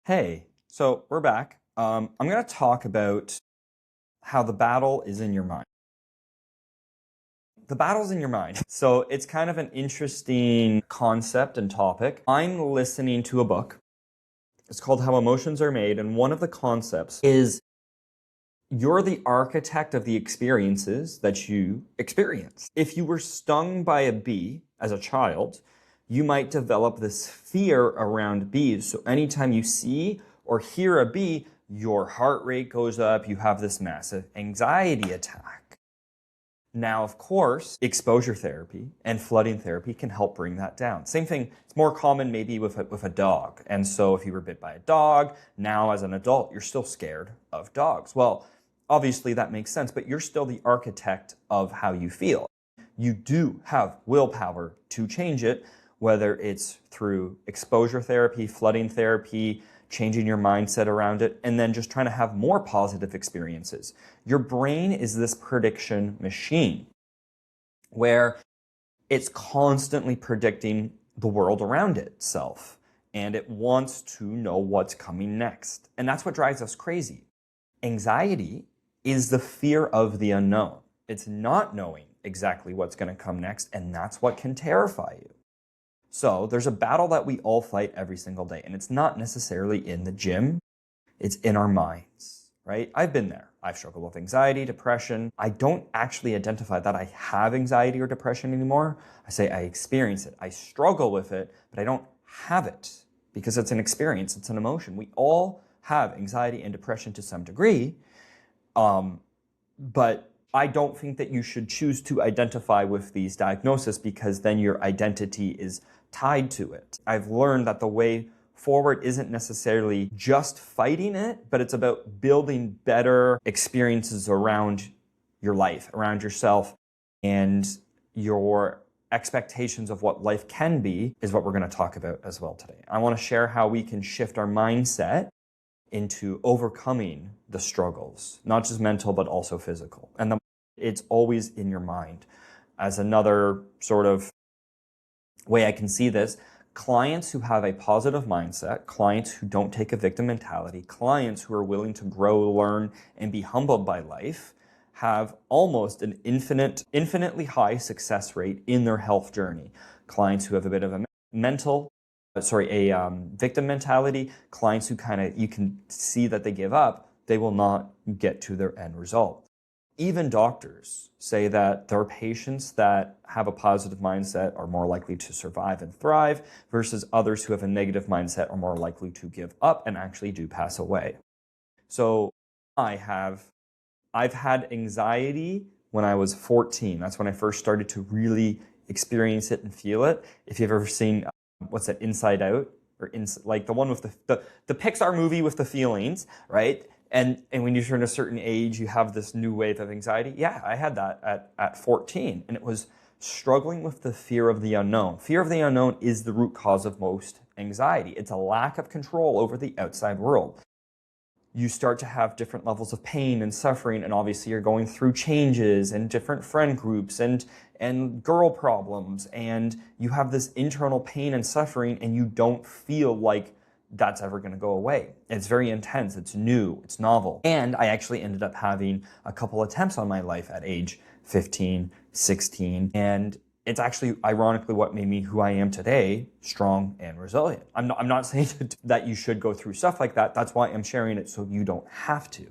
Hey, so we're back. I'm going to talk about how the battle is in your mind. The battle's in your mind. So it's kind of an interesting concept and topic. I'm listening to a book. It's called How Emotions Are Made. And one of the concepts is you're the architect of the experiences that you experience. If you were stung by a bee as a child, you might develop this fear around bees. So anytime you see or hear a bee, your heart rate goes up, you have this massive anxiety attack. Now, of course, exposure therapy and flooding therapy can help bring that down. Same thing, it's more common maybe with a dog. And so if you were bit by a dog, now as an adult, you're still scared of dogs. Well, obviously that makes sense, but you're still the architect of how you feel. You do have willpower to change it, whether it's through exposure therapy, flooding therapy, changing your mindset around it, and then just trying to have more positive experiences. Your brain is this prediction machine where it's constantly predicting the world around itself, and it wants to know what's coming next. And that's what drives us crazy. Anxiety is the fear of the unknown. It's not knowing exactly what's going to come next, and that's what can terrify you. So there's a battle that we all fight every single day, and it's not necessarily in the gym, it's in our minds, right? I've been there. I've struggled with anxiety, depression. I don't actually identify that I have anxiety or depression anymore. I say I experience it. I struggle with it, but I don't have it because it's an experience, it's an emotion. We all have anxiety and depression to some degree, but I don't think that you should choose to identify with these diagnoses because then your identity is tied to it. I've learned that the way forward isn't necessarily just fighting it, but it's about building better experiences around your life, around yourself, and your expectations of what life can be is what we're going to talk about as well today. I want to share how we can shift our mindset into overcoming the struggles, not just mental, but also physical. And it's always in your mind. As another sort of way I can see this, clients who have a positive mindset, clients who don't take a victim mentality, clients who are willing to grow, learn, and be humbled by life have almost an infinitely high success rate in their health journey. Clients who have a bit of a victim mentality, clients who you can see that they give up, they will not get to their end result. Even doctors say that their patients that have a positive mindset are more likely to survive and thrive versus others who have a negative mindset are more likely to give up and actually do pass away. So I've had anxiety when I was 14. That's when I first started to really experience it and feel it. If you've ever seen what's that, Inside Out, or like the one with the Pixar movie with the feelings, right? And when you turn a certain age, you have this new wave of anxiety. Yeah, I had that at 14, and it was struggling with the fear of the unknown. Fear of the unknown is the root cause of most anxiety. It's a lack of control over the outside world. You start to have different levels of pain and suffering, and obviously you're going through changes and different friend groups and girl problems, and you have this internal pain and suffering, and you don't feel like that's ever going to go away. It's very intense, it's new, it's novel. And I actually ended up having a couple attempts on my life at age 15, 16, and it's actually ironically what made me who I am today, strong and resilient. I'm not saying that you should go through stuff like that. That's why I'm sharing it, so you don't have to.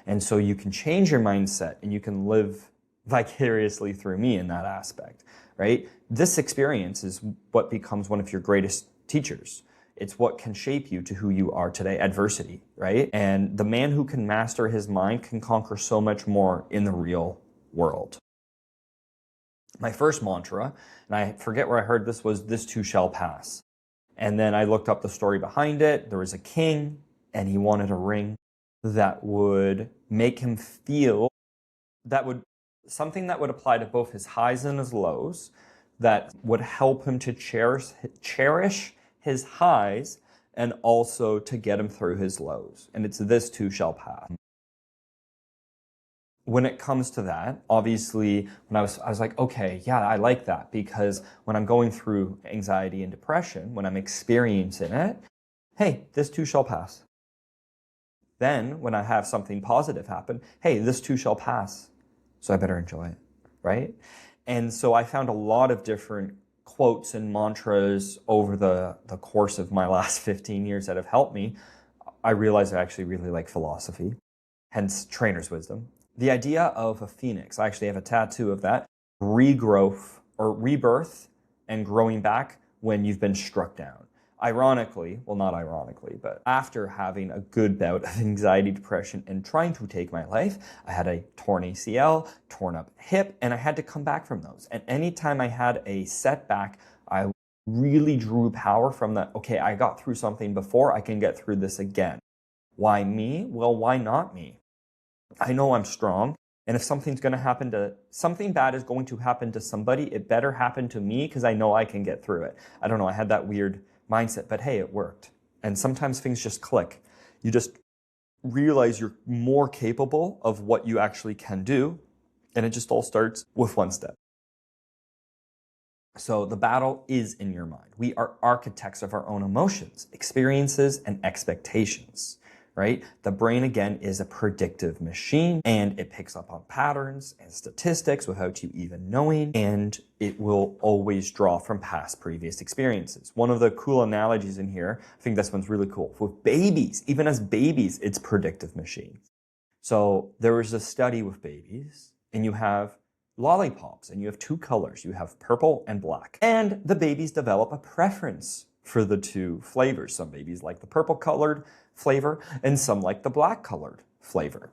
And so you can change your mindset and you can live vicariously through me in that aspect, right? This experience is what becomes one of your greatest teachers. It's what can shape you to who you are today, adversity, right? And the man who can master his mind can conquer so much more in the real world. My first mantra, and I forget where I heard this, was "this too shall pass." And then I looked up the story behind it. There was a king, and he wanted a ring that would make him feel, something that would apply to both his highs and his lows, that would help him to cherish his highs and also to get him through his lows. And it's "this too shall pass." When it comes to that, obviously, when I was like, okay, yeah, I like that, because when I'm going through anxiety and depression, when I'm experiencing it, hey, this too shall pass. Then when I have something positive happen, hey, this too shall pass, so I better enjoy it, right? And so I found a lot of different quotes and mantras over the course of my last 15 years that have helped me. I realized I actually really like philosophy, hence trainer's wisdom. The idea of a phoenix, I actually have a tattoo of that, regrowth or rebirth and growing back when you've been struck down. Ironically, well, not ironically, but after having a good bout of anxiety, depression, and trying to take my life, I had a torn ACL, torn up hip, and I had to come back from those. And anytime I had a setback, I really drew power from that. Okay, I got through something before, I can get through this again. Why me? Well, why not me? I know I'm strong. And if something bad is going to happen to somebody, it better happen to me because I know I can get through it. I don't know, I had that weird mindset, but hey, it worked. And sometimes things just click. You just realize you're more capable of what you actually can do. And it just all starts with one step. So the battle is in your mind. We are architects of our own emotions, experiences, and expectations, right? The brain, again, is a predictive machine, and it picks up on patterns and statistics without you even knowing, and it will always draw from past previous experiences. One of the cool analogies in here, I think this one's really cool. With babies, even as babies, it's predictive machine. So there was a study with babies, and you have lollipops, and you have two colors. You have purple and black. And the babies develop a preference for the two flavors. Some babies like the purple colored flavor, and some like the black colored flavor.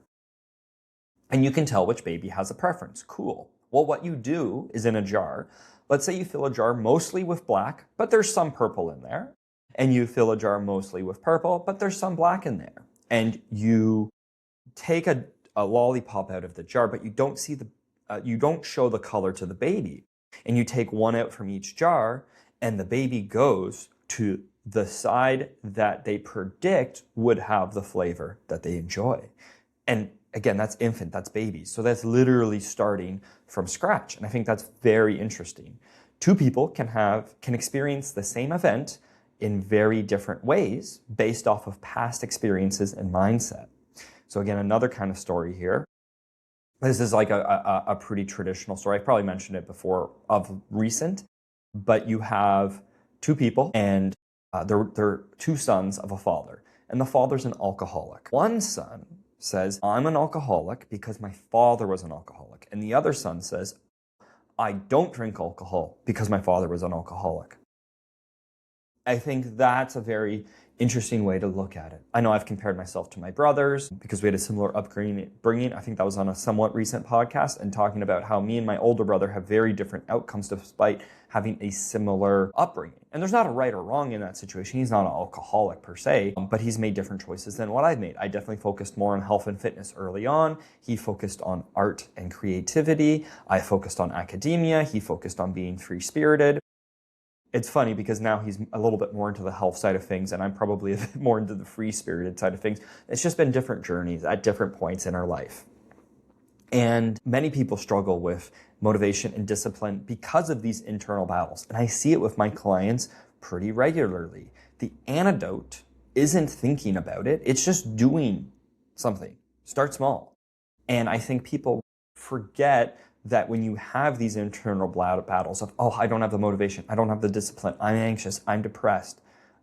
And you can tell which baby has a preference. Cool. Well, what you do is in a jar, let's say you fill a jar mostly with black, but there's some purple in there. And you fill a jar mostly with purple, but there's some black in there. And you take a lollipop out of the jar, but you don't see you don't show the color to the baby. And you take one out from each jar, and the baby goes to the side that they predict would have the flavor that they enjoy. And again, that's infant, that's babies. So that's literally starting from scratch. And I think that's very interesting. Two people can experience the same event in very different ways based off of past experiences and mindset. So again, another kind of story here. This is like a pretty traditional story. I probably mentioned it before of recent, but you have two people and they're two sons of a father, and the father's an alcoholic. One son says, I'm an alcoholic because my father was an alcoholic. And the other son says, I don't drink alcohol because my father was an alcoholic. I think that's a very interesting way to look at it. I know I've compared myself to my brothers because we had a similar upbringing. I think that was on a somewhat recent podcast, and talking about how me and my older brother have very different outcomes despite having a similar upbringing. And there's not a right or wrong in that situation. He's not an alcoholic per se, but he's made different choices than what I've made. I definitely focused more on health and fitness early on. He focused on art and creativity. I focused on academia. He focused on being free-spirited. It's funny because now he's a little bit more into the health side of things, and I'm probably a bit more into the free-spirited side of things. It's just been different journeys at different points in our life. And many people struggle with motivation and discipline because of these internal battles. And I see it with my clients pretty regularly. The antidote isn't thinking about it. It's just doing something. Start small. And I think people forget that when you have these internal battles of, oh, I don't have the motivation, I don't have the discipline, I'm anxious, I'm depressed,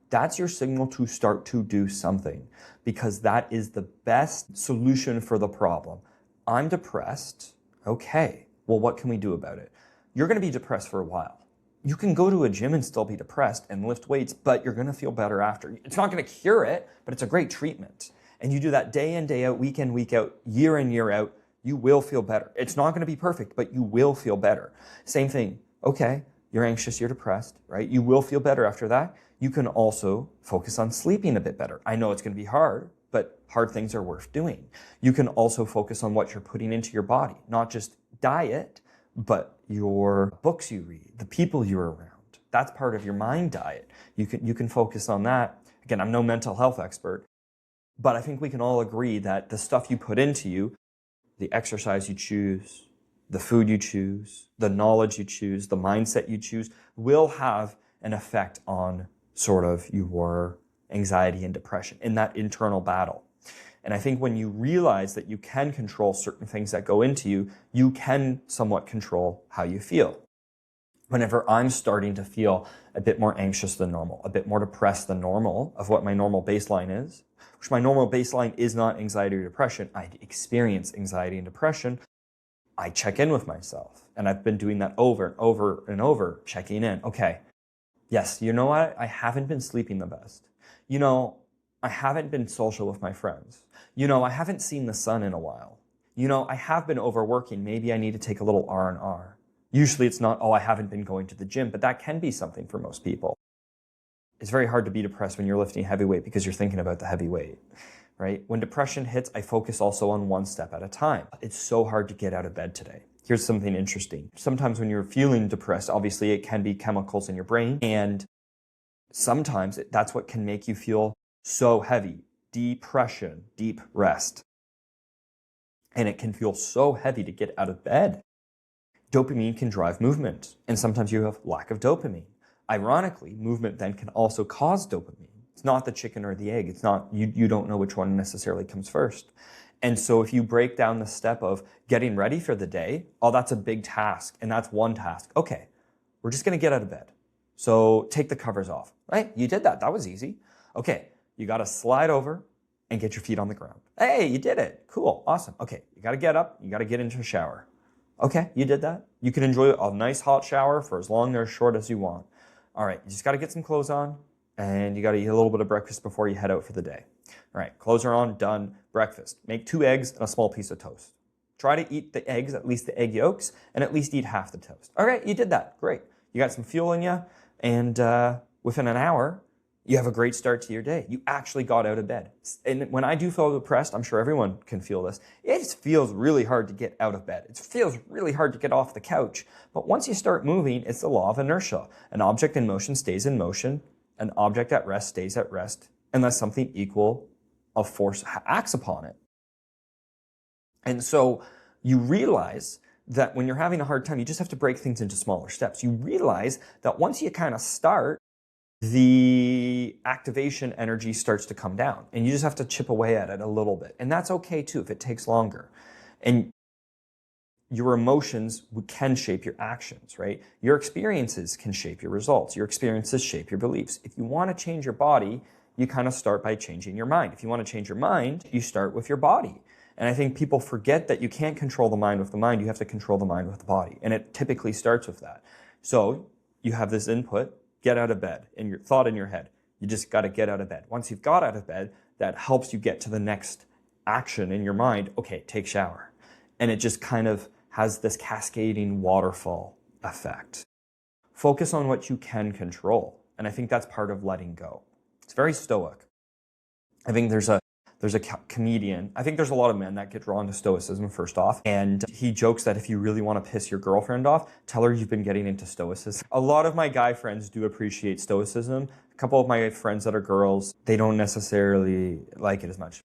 that's your signal to start to do something, because that is the best solution for the problem. I'm depressed. Okay, well, what can we do about it? You're going to be depressed for a while. You can go to a gym and still be depressed and lift weights, but you're going to feel better after. It's not going to cure it, but it's a great treatment. And you do that day in, day out, week in, week out, year in, year out, you will feel better. It's not going to be perfect, but you will feel better. Same thing. Okay, you're anxious, you're depressed, right? You will feel better after that. You can also focus on sleeping a bit better. I know it's going to be hard, but hard things are worth doing. You can also focus on what you're putting into your body, not just diet, but your books you read, the people you're around. That's part of your mind diet. You can focus on that. Again, I'm no mental health expert, but I think we can all agree that the stuff you put into you, the exercise you choose, the food you choose, the knowledge you choose, the mindset you choose, will have an effect on sort of your anxiety and depression, in that internal battle. And I think when you realize that you can control certain things that go into you, you can somewhat control how you feel. Whenever I'm starting to feel a bit more anxious than normal, a bit more depressed than normal of what my normal baseline is, which my normal baseline is not anxiety or depression, I experience anxiety and depression, I check in with myself. And I've been doing that over and over and over, checking in. Okay, yes, you know what? I haven't been sleeping the best. You know, I haven't been social with my friends. You know, I haven't seen the sun in a while. You know, I have been overworking. Maybe I need to take a little R&R. Usually it's not, oh, I haven't been going to the gym, but that can be something for most people. It's very hard to be depressed when you're lifting heavy weight because you're thinking about the heavy weight, right? When depression hits, I focus also on one step at a time. It's so hard to get out of bed today. Here's something interesting. Sometimes when you're feeling depressed, obviously it can be chemicals in your brain, and sometimes that's what can make you feel so heavy. Depression, deep rest. And it can feel so heavy to get out of bed. Dopamine can drive movement, and sometimes you have lack of dopamine. Ironically, movement then can also cause dopamine. It's not the chicken or the egg. It's not, you don't know which one necessarily comes first. And so if you break down the step of getting ready for the day, oh, that's a big task, and that's one task. Okay, we're just gonna get out of bed. So take the covers off, right? You did that, that was easy. Okay, you gotta slide over and get your feet on the ground. Hey, you did it, cool, awesome. Okay, you gotta get up, you gotta get into a shower. Okay, you did that. You can enjoy a nice hot shower for as long or as short as you want. All right, you just gotta get some clothes on, and you gotta eat a little bit of breakfast before you head out for the day. All right, clothes are on, done, breakfast. Make 2 eggs and a small piece of toast. Try to eat the eggs, at least the egg yolks, and at least eat half the toast. All right, you did that, great. You got some fuel in you, and within an hour, you have a great start to your day. You actually got out of bed. And when I do feel depressed, I'm sure everyone can feel this, it just feels really hard to get out of bed. It feels really hard to get off the couch. But once you start moving, it's the law of inertia. An object in motion stays in motion. An object at rest stays at rest, unless something equal of force acts upon it. And so you realize that when you're having a hard time, you just have to break things into smaller steps. You realize that once you kind of start, the activation energy starts to come down, and you just have to chip away at it a little bit. And that's okay too if it takes longer. And your emotions can shape your actions, right? Your experiences can shape your results. Your experiences shape your beliefs. If you want to change your body, you kind of start by changing your mind. If you want to change your mind, you start with your body. And I think people forget that you can't control the mind with the mind. You have to control the mind with the body. And it typically starts with that. So you have this input, get out of bed, and your thought in your head. You just got to get out of bed. Once you've got out of bed, that helps you get to the next action in your mind. Okay, take shower. And it just kind of has this cascading waterfall effect. Focus on what you can control. And I think that's part of letting go. It's very stoic. I think there's a comedian. I think there's a lot of men that get drawn to stoicism, first off. And he jokes that if you really want to piss your girlfriend off, tell her you've been getting into stoicism. A lot of my guy friends do appreciate stoicism. A couple of my friends that are girls, they don't necessarily like it as much.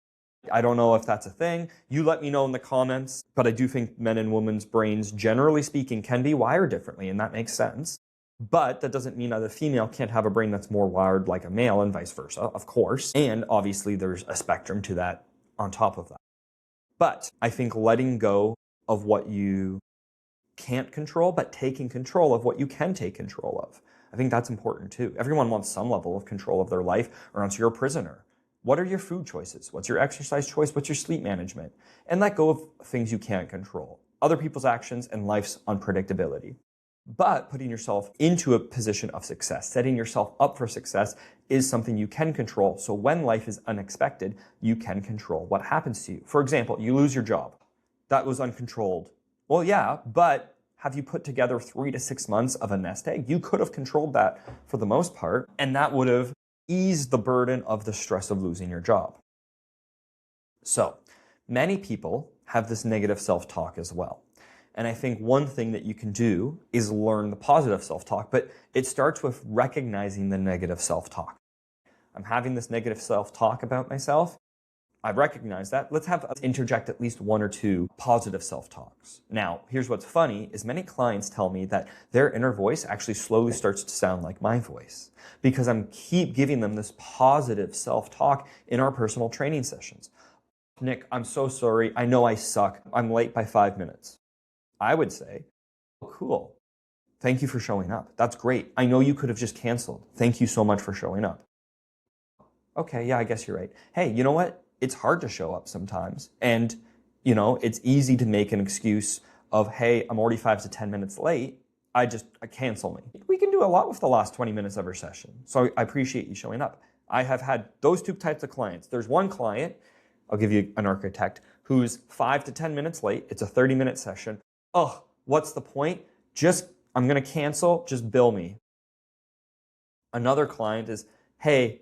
I don't know if that's a thing. You let me know in the comments. But I do think men and women's brains, generally speaking, can be wired differently, and that makes sense. But that doesn't mean that a female can't have a brain that's more wired like a male, and vice versa, of course. And obviously there's a spectrum to that on top of that. But I think letting go of what you can't control, but taking control of what you can take control of. I think that's important too. Everyone wants some level of control of their life, or else you're a prisoner. What are your food choices? What's your exercise choice? What's your sleep management? And let go of things you can't control. Other people's actions and life's unpredictability. But putting yourself into a position of success, setting yourself up for success is something you can control. So when life is unexpected, you can control what happens to you. For example, you lose your job. That was uncontrolled. Well, yeah, but have you put together 3 to 6 months of a nest egg? You could have controlled that for the most part, and that would have eased the burden of the stress of losing your job. So many people have this negative self-talk as well. And I think one thing that you can do is learn the positive self-talk, but it starts with recognizing the negative self-talk. I'm having this negative self-talk about myself. I recognize that. Let's interject at least 1 or 2 positive self-talks. Now, here's what's funny is many clients tell me that their inner voice actually slowly starts to sound like my voice because I'm keep giving them this positive self-talk in our personal training sessions. Nick, I'm so sorry. I know I suck. I'm late by 5 minutes. I would say, oh, cool. Thank you for showing up. That's great. I know you could have just canceled. Thank you so much for showing up. Okay, yeah, I guess you're right. Hey, you know what? It's hard to show up sometimes. And, it's easy to make an excuse of, hey, I'm already 5 to 10 minutes late. I cancel me. We can do a lot with the last 20 minutes of our session. So I appreciate you showing up. I have had those 2 types of clients. There's one client, I'll give you an architect, who's 5 to 10 minutes late. It's a 30-minute session. Oh, what's the point? I'm going to cancel. Just bill me. Another client is, hey,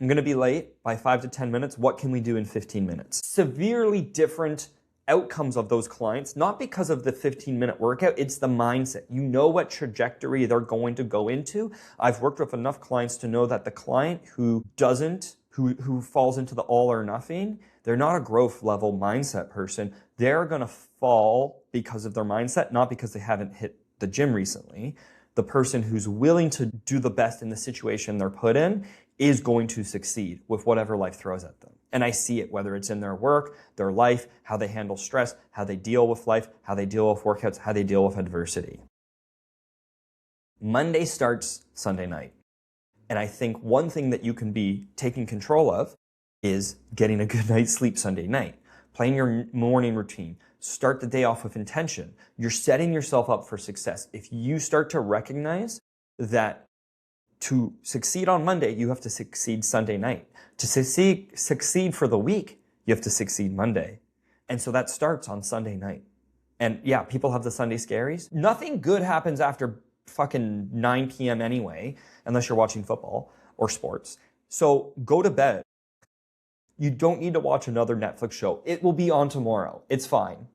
I'm going to be late by 5 to 10 minutes. What can we do in 15 minutes? Severely different outcomes of those clients, not because of the 15-minute workout, it's the mindset. You know what trajectory they're going to go into. I've worked with enough clients to know that the client who falls into the all or nothing, they're not a growth level mindset person. They're going to fall because of their mindset, not because they haven't hit the gym recently. The person who's willing to do the best in the situation they're put in is going to succeed with whatever life throws at them. And I see it, whether it's in their work, their life, how they handle stress, how they deal with life, how they deal with workouts, how they deal with adversity. Monday starts Sunday night. And I think one thing that you can be taking control of is getting a good night's sleep Sunday night, playing your morning routine, start the day off with intention. You're setting yourself up for success. If you start to recognize that to succeed on Monday, you have to succeed Sunday night. To succeed for the week, you have to succeed Monday. And so that starts on Sunday night. And yeah, people have the Sunday scaries. Nothing good happens after fucking 9 p.m. anyway, unless you're watching football or sports. So go to bed. You don't need to watch another Netflix show. It will be on tomorrow. It's fine.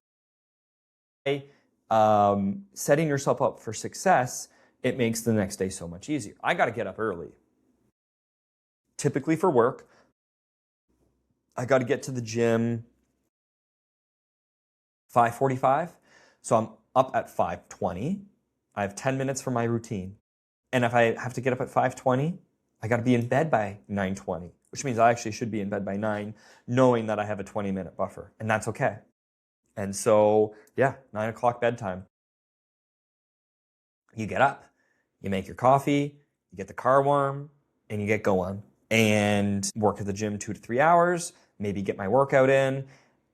Setting yourself up for success, it makes the next day so much easier. I got to get up early. Typically for work, I got to get to the gym 5:45. So I'm up at 5:20. I have 10 minutes for my routine. And if I have to get up at 5:20, I got to be in bed by 9:20, which means I actually should be in bed by 9, knowing that I have a 20-minute buffer. And that's okay. And so, 9 o'clock bedtime. You get up, you make your coffee, you get the car warm, and you get going. And work at the gym 2 to 3 hours, maybe get my workout in.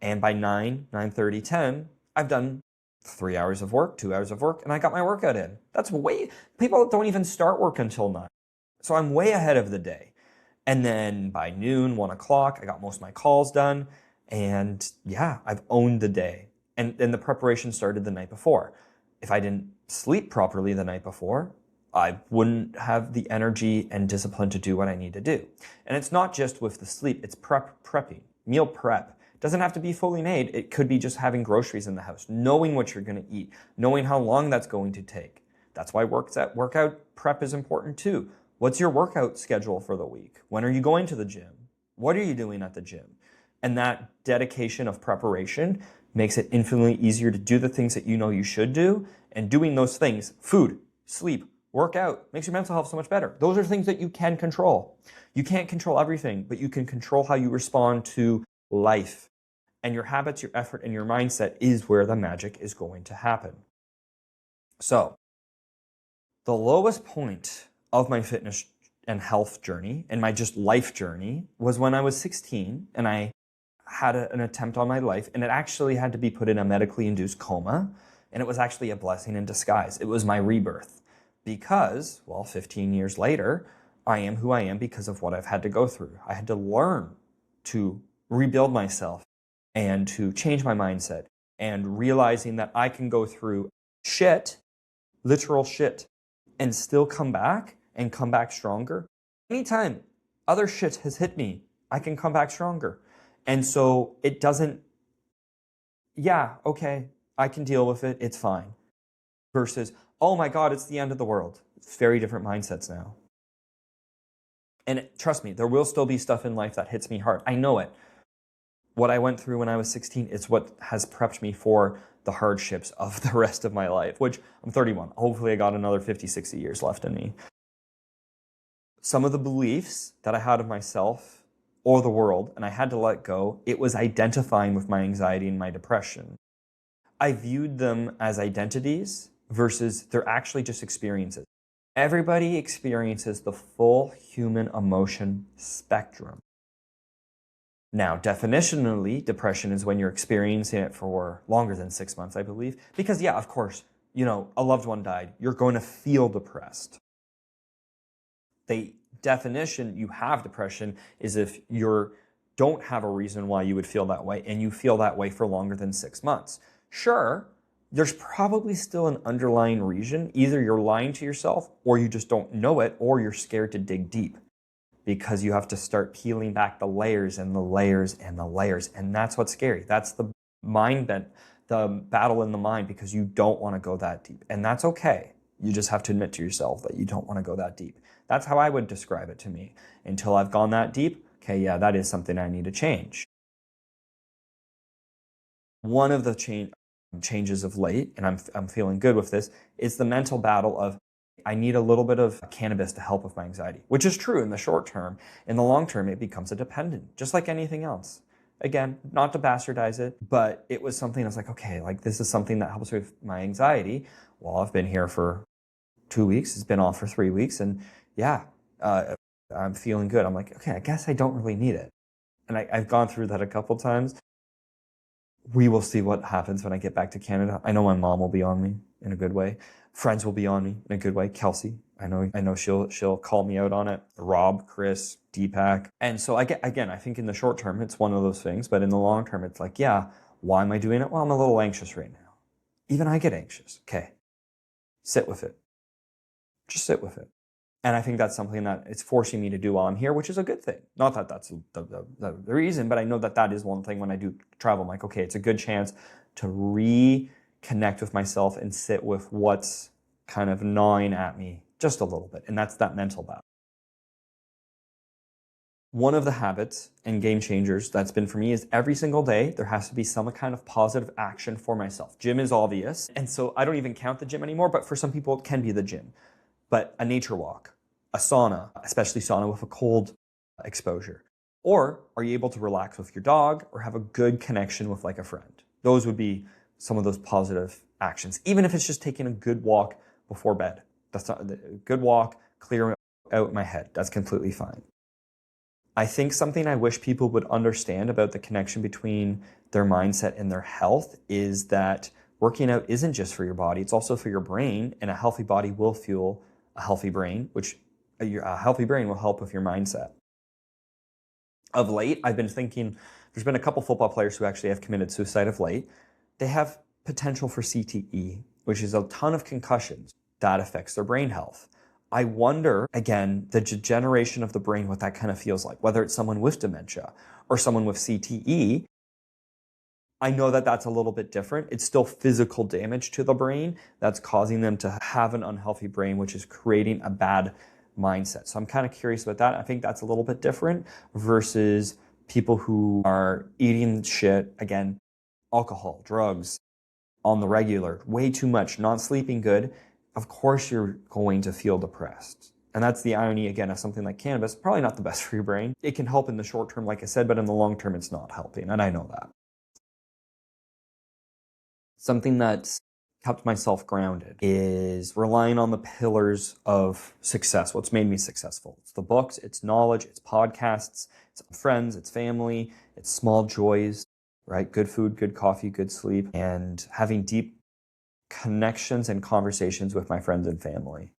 And by 9:30, 10, I've done 3 hours of work, 2 hours of work, and I got my workout in. People don't even start work until 9. So I'm way ahead of the day. And then by noon, 1 o'clock, I got most of my calls done. And I've owned the day. And the preparation started the night before. If I didn't sleep properly the night before, I wouldn't have the energy and discipline to do what I need to do. And it's not just with the sleep, it's prepping, meal prep. It doesn't have to be fully made. It could be just having groceries in the house, knowing what you're going to eat, knowing how long that's going to take. That's why workout prep is important too. What's your workout schedule for the week? When are you going to the gym? What are you doing at the gym? And that dedication of preparation makes it infinitely easier to do the things that you know you should do. And doing those things, food, sleep, work out, makes your mental health so much better. Those are things that you can control. You can't control everything, but you can control how you respond to life. And your habits, your effort, and your mindset is where the magic is going to happen. So, the lowest point of my fitness and health journey and my just life journey was when I was 16 and I had an attempt on my life, and it actually had to be put in a medically induced coma. And it was actually a blessing in disguise. It was my rebirth because, 15 years later, I am who I am because of what I've had to go through. I had to learn to rebuild myself and to change my mindset and realizing that I can go through shit, literal shit, and still come back and come back stronger. Anytime other shit has hit me, I can come back stronger. And so it doesn't, okay, I can deal with it, it's fine. Versus, oh my God, it's the end of the world. It's very different mindsets now. And trust me, there will still be stuff in life that hits me hard. I know it. what I went through when I was 16 is what has prepped me for the hardships of the rest of my life, which I'm 31. Hopefully I got another 50, 60 years left in me. Some of the beliefs that I had of myself or the world, and I had to let go, it was identifying with my anxiety and my depression. I viewed them as identities versus they're actually just experiences. Everybody experiences the full human emotion spectrum. Now, definitionally, depression is when you're experiencing it for longer than 6 months, I believe. Because, yeah, of course, a loved one died. You're going to feel depressed. The definition you have depression is if you don't have a reason why you would feel that way and you feel that way for longer than 6 months. Sure, there's probably still an underlying reason. Either you're lying to yourself or you just don't know it or you're scared to dig deep because you have to start peeling back the layers and the layers and the layers. And that's what's scary. That's the mind bent, the battle in the mind because you don't want to go that deep. And that's okay. You just have to admit to yourself that you don't want to go that deep. That's how I would describe it to me. Until I've gone that deep, okay, yeah, that is something I need to change. One of the changes of late, and I'm feeling good with this, is the mental battle of I need a little bit of cannabis to help with my anxiety, which is true in the short term. In the long term, it becomes a dependent, just like anything else. Again, not to bastardize it, but it was something I was like, okay, like this is something that helps with my anxiety. Well, I've been here for 2 weeks. It's been off for 3 weeks. And yeah, I'm feeling good. I'm like, okay, I guess I don't really need it. And I've gone through that a couple times. We will see what happens when I get back to Canada. I know my mom will be on me in a good way. Friends will be on me in a good way. Kelsey, I know she'll call me out on it. Rob, Chris, Deepak. And so I think in the short term, it's one of those things. But in the long term, it's like, yeah, why am I doing it? Well, I'm a little anxious right now. Even I get anxious. Okay, sit with it. Just sit with it. And I think that's something that it's forcing me to do while I'm here, which is a good thing. Not that that's the reason, but I know that is one thing when I do travel. I'm like, okay, it's a good chance to reconnect with myself and sit with what's kind of gnawing at me just a little bit. And that's that mental battle. One of the habits and game changers that's been for me is every single day, there has to be some kind of positive action for myself. Gym is obvious. And so I don't even count the gym anymore, but for some people, it can be the gym. But a nature walk, a sauna, especially sauna with a cold exposure. Or are you able to relax with your dog or have a good connection with like a friend? Those would be some of those positive actions. Even if it's just taking a good walk before bed. That's not a good walk, clear out my head. That's completely fine. I think something I wish people would understand about the connection between their mindset and their health is that working out isn't just for your body, it's also for your brain, and a healthy body will fuel a healthy brain, which a healthy brain will help with your mindset. Of late, I've been thinking, there's been a couple football players who actually have committed suicide of late. They have potential for CTE, which is a ton of concussions. That affects their brain health. I wonder, again, the degeneration of the brain, what that kind of feels like, whether it's someone with dementia or someone with CTE. I know that that's a little bit different. It's still physical damage to the brain that's causing them to have an unhealthy brain, which is creating a bad mindset. So I'm kind of curious about that. I think that's a little bit different versus people who are eating shit, again, alcohol, drugs on the regular, way too much, not sleeping good. Of course you're going to feel depressed. And that's the irony, again, of something like cannabis. Probably not the best for your brain. It can help in the short term, like I said, but in the long term, it's not helping. And I know that. Something that's kept myself grounded is relying on the pillars of success, what's made me successful. It's the books, it's knowledge, it's podcasts, it's friends, it's family, it's small joys, right? Good food, good coffee, good sleep, and having deep connections and conversations with my friends and family.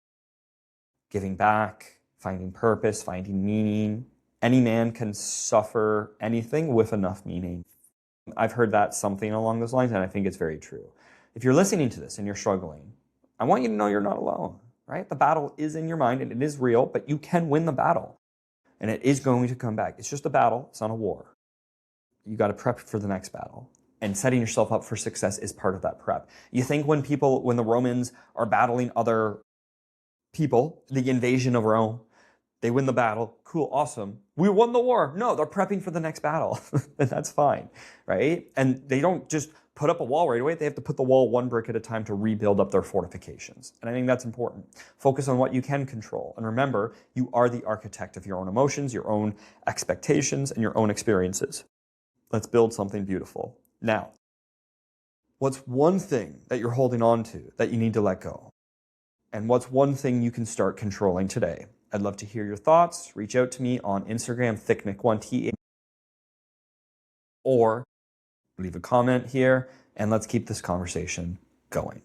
Giving back, finding purpose, finding meaning. Any man can suffer anything with enough meaning. I've heard that something along those lines, and I think it's very true. If you're listening to this and you're struggling, I want you to know you're not alone, right? The battle is in your mind and it is real, but you can win the battle. And it is going to come back. It's just a battle. It's not a war. You got to prep for the next battle. And setting yourself up for success is part of that prep. You think when the Romans are battling other people, the invasion of Rome, They win the battle. Cool, awesome. We won the war. No, they're prepping for the next battle. And that's fine, right? And they don't just put up a wall right away. They have to put the wall one brick at a time to rebuild up their fortifications. And I think that's important. Focus on what you can control. And remember, you are the architect of your own emotions, your own expectations, and your own experiences. Let's build something beautiful. Now, what's one thing that you're holding on to that you need to let go? And what's one thing you can start controlling today? I'd love to hear your thoughts. Reach out to me on Instagram, thicknick1ta, or leave a comment here, and let's keep this conversation going.